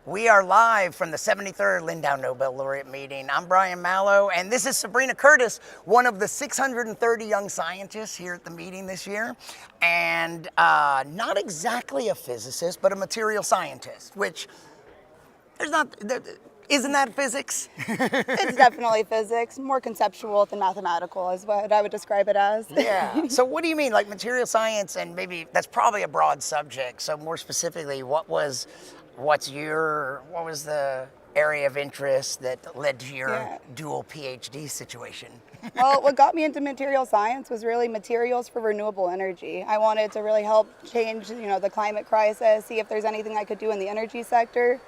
We are live from the 73rd Lindau Nobel Laureate Meeting. I'm Brian Malow, and this is Sabrina Curtis, one of the 630 young scientists here at the meeting this year, and not exactly a physicist, but a material scientist, which isn't that physics? It's definitely physics, more conceptual than mathematical is what I would describe it as. Yeah. So what do you mean, like material science, and maybe that's probably a broad subject. So more specifically, what was the area of interest that led to your dual PhD situation? Well, what got me into material science was really materials for renewable energy. I wanted to really help change, the climate crisis, see if there's anything I could do in the energy sector.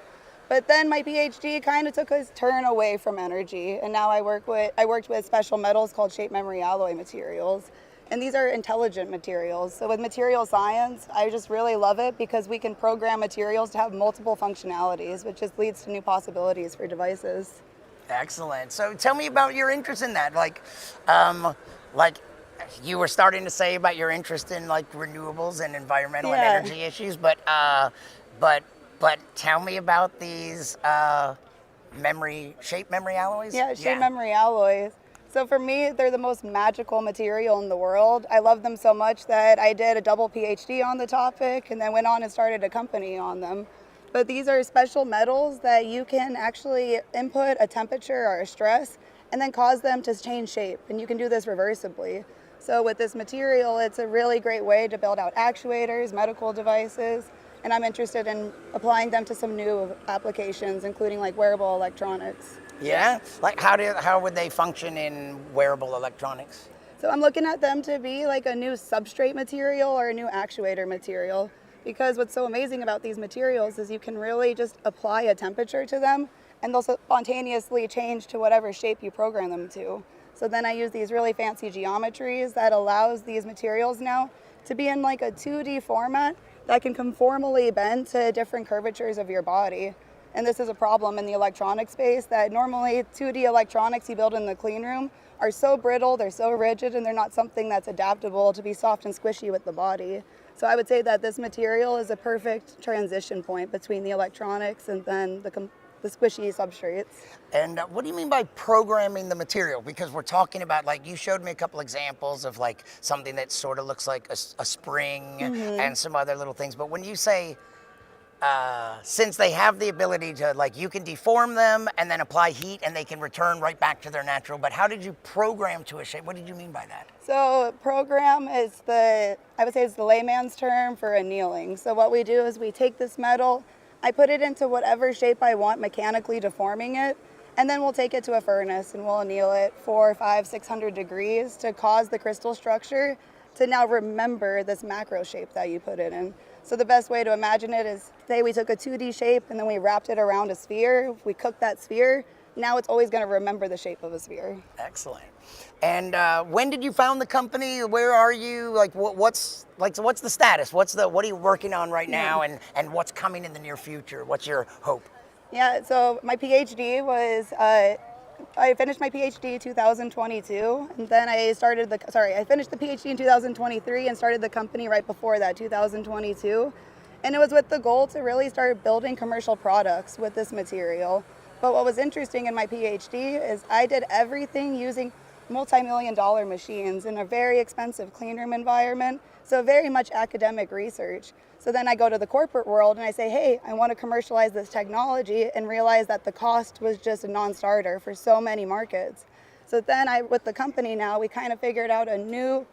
But then my PhD kind of took a turn away from energy, and now I worked with special metals called shape memory alloy materials. And these are intelligent materials. So with material science, I just really love it because we can program materials to have multiple functionalities, which just leads to new possibilities for devices. Excellent. So tell me about your interest in that. Like you were starting to say about your interest in like renewables and environmental and energy issues, but tell me about these shape memory alloys. Yeah, shape memory alloys. So for me, they're the most magical material in the world. I love them so much that I did a double PhD on the topic and then went on and started a company on them. But these are special metals that you can actually input a temperature or a stress and then cause them to change shape. And you can do this reversibly. So with this material, it's a really great way to build out actuators, medical devices, and I'm interested in applying them to some new applications, including like wearable electronics. Yeah? Like how would they function in wearable electronics? So I'm looking at them to be like a new substrate material or a new actuator material, because what's so amazing about these materials is you can really just apply a temperature to them and they'll spontaneously change to whatever shape you program them to. So then I use these really fancy geometries that allows these materials now to be in like a 2D format that can conformally bend to different curvatures of your body. And this is a problem in the electronic space that normally 2D electronics you build in the clean room are so brittle, they're so rigid, and they're not something that's adaptable to be soft and squishy with the body. So I would say that this material is a perfect transition point between the electronics and then the squishy substrates. And what do you mean by programming the material? Because we're talking about, like, you showed me a couple examples of like something that sort of looks like a spring and some other little things. But when you say, since they have the ability to, like, you can deform them and then apply heat and they can return right back to their natural, but how did you program to a shape? What did you mean by that? So program is I would say it's the layman's term for annealing. So what we do is we take this metal, I put it into whatever shape I want, mechanically deforming it, and then we'll take it to a furnace and we'll anneal it 400, 500, 600 degrees to cause the crystal structure to now remember this macro shape that you put it in. So the best way to imagine it is, say we took a 2D shape and then we wrapped it around a sphere. We cooked that sphere. Now it's always going to remember the shape of a sphere. Excellent. And when did you found the company? Where are you? Like, what's the status? What are you working on right now? And what's coming in the near future? What's your hope? Yeah. So my PhD was. I finished my PhD in 2022, and then I finished the PhD in 2023 and started the company right before that, 2022. And it was with the goal to really start building commercial products with this material. But what was interesting in my PhD is I did everything using multi-million-dollar machines in a very expensive cleanroom environment, so very much academic research. So then I go to the corporate world and I say, hey, I want to commercialize this technology, and realize that the cost was just a non-starter for so many markets. So then with the company now, we kind of figured out a new,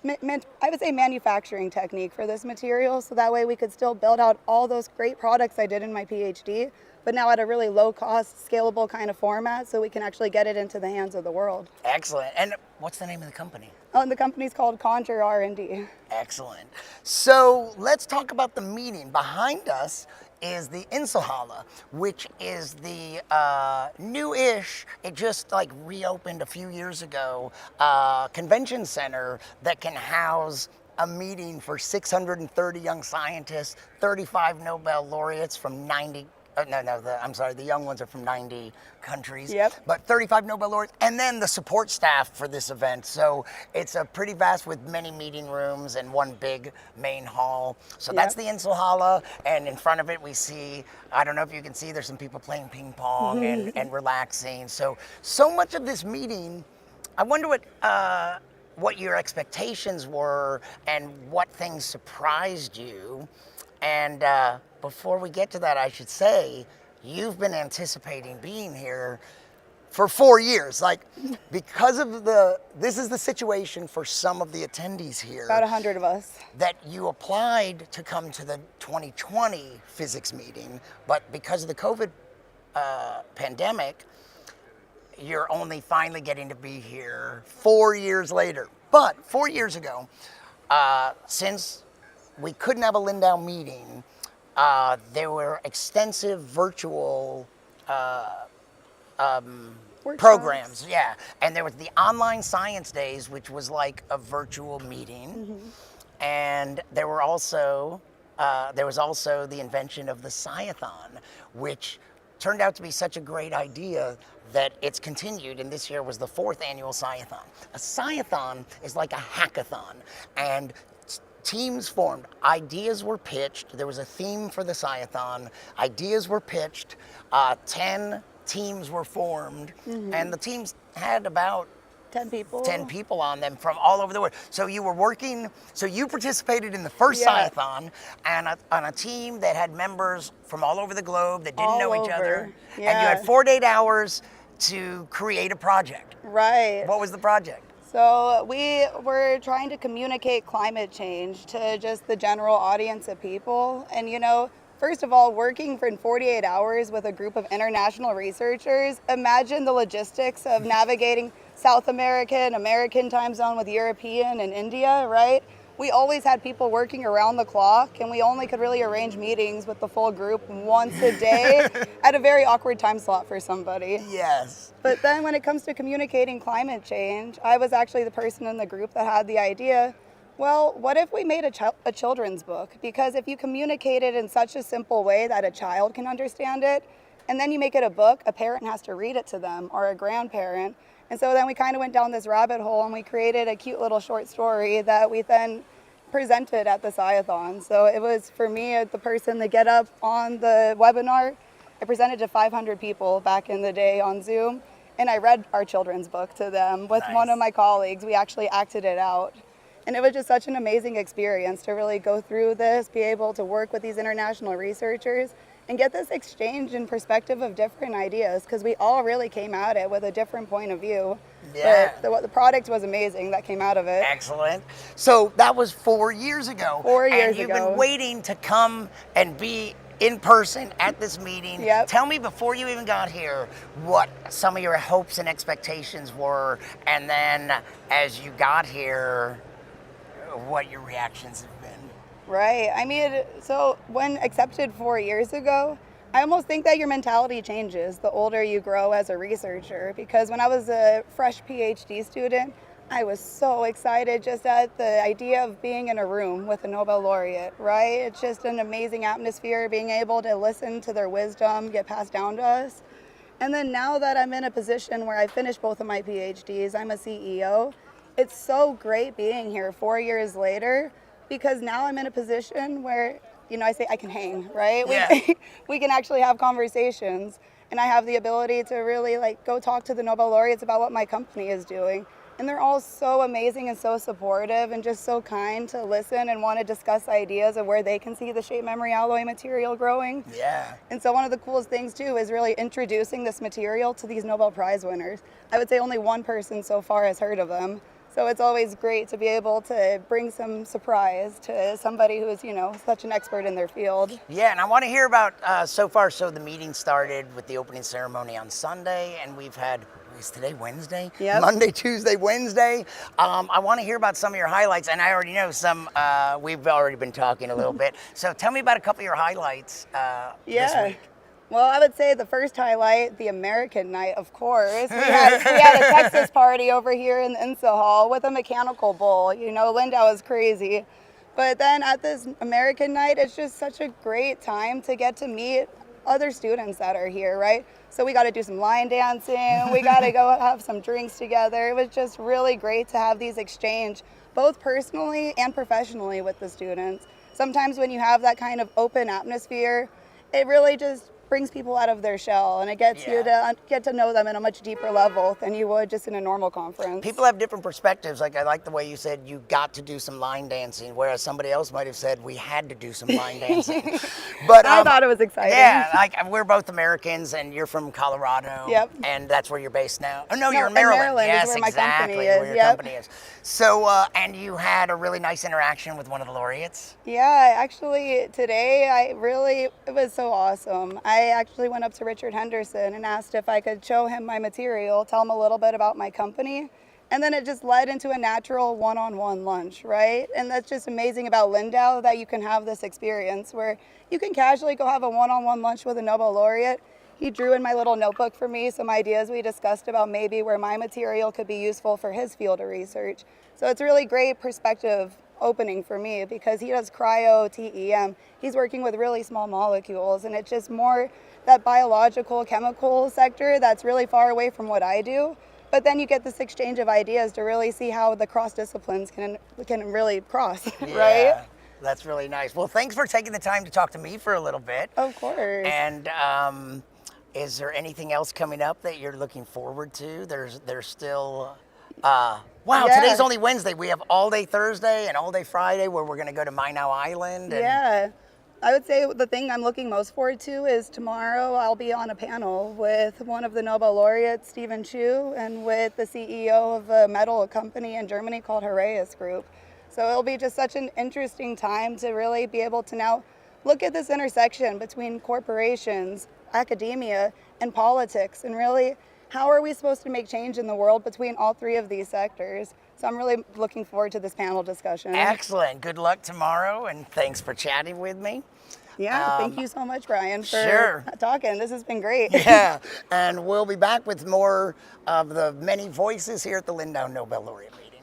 I would say, manufacturing technique for this material, so that way we could still build out all those great products I did in my PhD, but now at a really low cost, scalable kind of format, so we can actually get it into the hands of the world. Excellent. And what's the name of the company? Oh, and the company's called Khanjur R&D. Excellent. So let's talk about the meeting. Behind us is the Inselhalle, which is the new-ish, it just like reopened a few years ago, convention center that can house a meeting for 630 young scientists, 35 Nobel laureates from 90 I'm sorry, the young ones are from 90 countries. Yep. But 35 Nobel laureates, and then the support staff for this event. So it's a pretty vast with many meeting rooms and one big main hall. So that's the Inselhalle, and in front of it we see, I don't know if you can see, there's some people playing ping pong and relaxing. So much of this meeting, I wonder what your expectations were and what things surprised you. And before we get to that, I should say, you've been anticipating being here for 4 years. Like, because of this is the situation for some of the attendees here. About 100 of us. That you applied to come to the 2020 physics meeting, but because of the COVID pandemic, you're only finally getting to be here 4 years later. But 4 years ago, since we couldn't have a Lindau meeting, there were extensive virtual programs, and there was the online science days, which was like a virtual meeting, and there was also the invention of the Sciathon, which turned out to be such a great idea that it's continued, and this year was the 4th annual Sciathon. A Sciathon is like a hackathon, and teams formed, ideas were pitched, there was a theme for the Sciathon, ideas were pitched, 10 teams were formed, and the teams had about 10 people. 10 people on them from all over the world. So you were working, so you participated in the first Sciathon and on a team that had members from all over the globe that didn't know each other. And you had 4 to 8 hours to create a project. Right. What was the project? So we were trying to communicate climate change to just the general audience of people. And first of all, working for 48 hours with a group of international researchers, imagine the logistics of navigating South American time zone with European and India, right? We always had people working around the clock, and we only could really arrange meetings with the full group once a day at a very awkward time slot for somebody. Yes. But then when it comes to communicating climate change, I was actually the person in the group that had the idea, well, what if we made a children's book? Because if you communicate it in such a simple way that a child can understand it, and then you make it a book, a parent has to read it to them, or a grandparent. And so then we kind of went down this rabbit hole, and we created a cute little short story that we then presented at the Sciathon. So it was, for me, the person to get up on the webinar. I presented to 500 people back in the day on Zoom, and I read our children's book to them with one of my colleagues. We actually acted it out. And it was just such an amazing experience to really go through this, be able to work with these international researchers, and get this exchange and perspective of different ideas, because we all really came at it with a different point of view. Yeah. But the product was amazing that came out of it. Excellent. So that was 4 years ago. 4 years ago. And you've ago. been waiting to come and be in person at this meeting. Yep. Tell me, before you even got here, what some of your hopes and expectations were, and then as you got here, what your reactions have been. Right. I mean, so when accepted 4 years ago, I almost think that your mentality changes the older you grow as a researcher. Because when I was a fresh PhD student, I was so excited just at the idea of being in a room with a Nobel laureate, right? It's just an amazing atmosphere, being able to listen to their wisdom get passed down to us. And then now that I'm in a position where I finished both of my PhDs, I'm a CEO, it's so great being here 4 years later, because now I'm in a position where, I say I can hang, right? Yeah. We can actually have conversations, and I have the ability to really go talk to the Nobel laureates about what my company is doing. And they're all so amazing and so supportive and just so kind to listen and want to discuss ideas of where they can see the shape memory alloy material growing. Yeah. And so one of the coolest things too is really introducing this material to these Nobel Prize winners. I would say only one person so far has heard of them. So it's always great to be able to bring some surprise to somebody who is, such an expert in their field. Yeah, and I want to hear about so far. So the meeting started with the opening ceremony on Sunday, and we've had, is today Wednesday? Yep. Monday, Tuesday, Wednesday. I want to hear about some of your highlights, and I already know some, we've already been talking a little bit. So tell me about a couple of your highlights this week. Well, I would say the first highlight, the American night, of course. We had a Texas party over here in the Insa Hall with a mechanical bull. Lindau is crazy. But then at this American night, it's just such a great time to get to meet other students that are here, right? So we got to do some line dancing, we got to go have some drinks together. It was just really great to have these exchange, both personally and professionally with the students. Sometimes when you have that kind of open atmosphere, it really just brings people out of their shell, and it gets you to get to know them in a much deeper level than you would just in a normal conference. People have different perspectives. Like, I like the way you said you got to do some line dancing, whereas somebody else might have said we had to do some line dancing. But I thought it was exciting. Yeah, like we're both Americans, and you're from Colorado. Yep. And that's where you're based now. Oh, no, No, you're in Maryland. Maryland is Yes, where my exactly, company is. where your Yep. company is. So, and you had a really nice interaction with one of the laureates. Yeah, actually today it was so awesome. I actually went up to Richard Henderson and asked if I could show him my material, tell him a little bit about my company. And then it just led into a natural one-on-one lunch, right? And that's just amazing about Lindau, that you can have this experience where you can casually go have a one-on-one lunch with a Nobel laureate. He drew in my little notebook for me some ideas we discussed about maybe where my material could be useful for his field of research. So it's really great perspective opening for me, because he does cryo TEM. He's working with really small molecules, and it's just more that biological chemical sector that's really far away from what I do. But then you get this exchange of ideas to really see how the cross disciplines can really cross, right? Yeah, that's really nice. Well, thanks for taking the time to talk to me for a little bit. Of course. And is there anything else coming up that you're looking forward to? There's still, wow, Yeah. Today's only Wednesday. We have all day Thursday and all day Friday where we're going to go to Malow Island. And Yeah. I would say the thing I'm looking most forward to is tomorrow I'll be on a panel with one of the Nobel laureates, Stephen Chu, and with the CEO of a metal company in Germany called Heraeus Group. So it'll be just such an interesting time to really be able to now look at this intersection between corporations, academia, and politics, and really how are we supposed to make change in the world between all three of these sectors. So I'm really looking forward to this panel discussion. Excellent. Good luck tomorrow, and thanks for chatting with me. Yeah, thank you so much, Brian, for Sure. talking. This has been great. Yeah, and we'll be back with more of the many voices here at the Lindau Nobel Laureate Meeting.